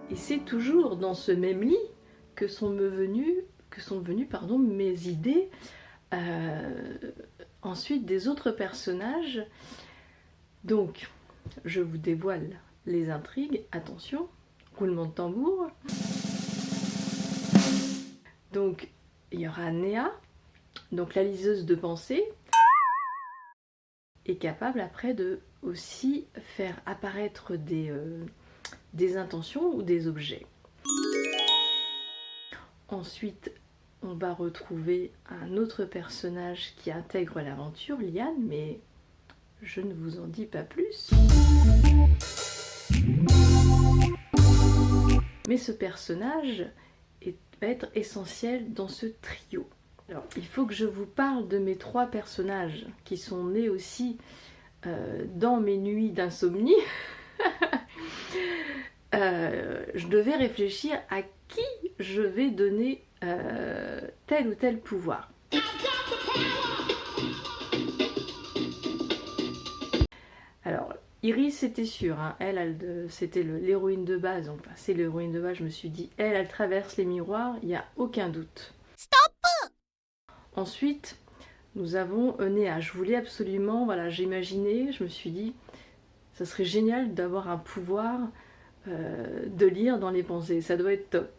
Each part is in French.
Et c'est toujours dans ce même lit que sont venues mes idées ensuite des autres personnages. Donc, je vous dévoile les intrigues. Attention, roulement de tambour. Donc, il y aura Néa, donc la liseuse de pensée, est capable après de aussi faire apparaître des intentions ou des objets. Ensuite, on va retrouver un autre personnage qui intègre l'aventure, Liane, mais je ne vous en dis pas plus. Mais ce personnage va être essentiel dans ce trio. Alors, il faut que je vous parle de mes 3 personnages qui sont nés aussi dans mes nuits d'insomnie. Je devais réfléchir à qui je vais donner tel ou tel pouvoir. Alors, Iris, c'était sûr, hein. C'était l'héroïne de base, enfin c'est l'héroïne de base, je me suis dit, elle traverse les miroirs, il n'y a aucun doute. Stop! Ensuite, nous avons Néa. Je voulais absolument, voilà, j'imaginais, je me suis dit, ça serait génial d'avoir un pouvoir de lire dans les pensées, ça doit être top.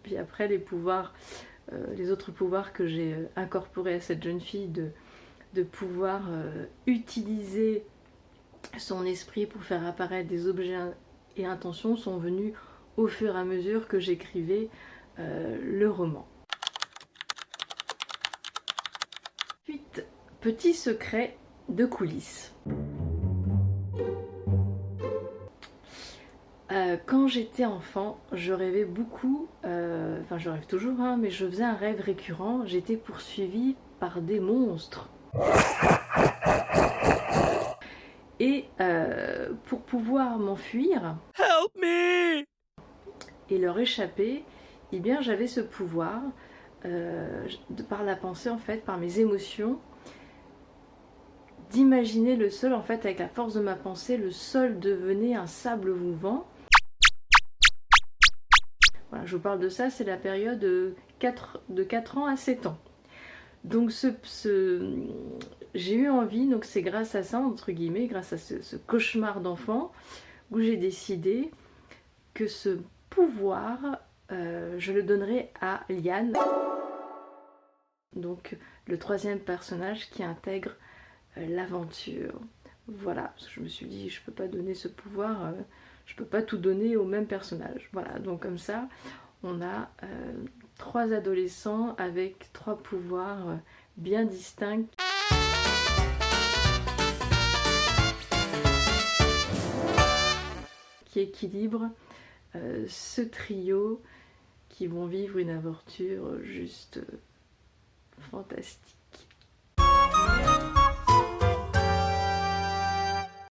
Puis après, les autres pouvoirs que j'ai incorporés à cette jeune fille, de pouvoir utiliser son esprit pour faire apparaître des objets et intentions, sont venus au fur et à mesure que j'écrivais le roman. Ensuite, petit secret de coulisses. Quand j'étais enfant, je rêvais beaucoup, enfin je rêve toujours, hein, mais je faisais un rêve récurrent, j'étais poursuivie par des monstres. Et pour pouvoir m'enfuir Help me et leur échapper, eh bien j'avais ce pouvoir, par la pensée en fait, par mes émotions, d'imaginer le sol, en fait avec la force de ma pensée, le sol devenait un sable mouvant. Voilà, je vous parle de ça, c'est la période de 4 ans à 7 ans. Donc j'ai eu envie, donc c'est grâce à ça, entre guillemets, grâce à ce cauchemar d'enfant, où j'ai décidé que ce pouvoir, je le donnerai à Liane. Donc le 3e personnage qui intègre l'aventure. Voilà, parce que je me suis dit, je peux pas donner ce pouvoir, je peux pas tout donner au même personnage. Voilà, donc comme ça, on a 3 adolescents avec 3 pouvoirs bien distincts. Qui équilibrent ce trio qui vont vivre une aventure juste fantastique.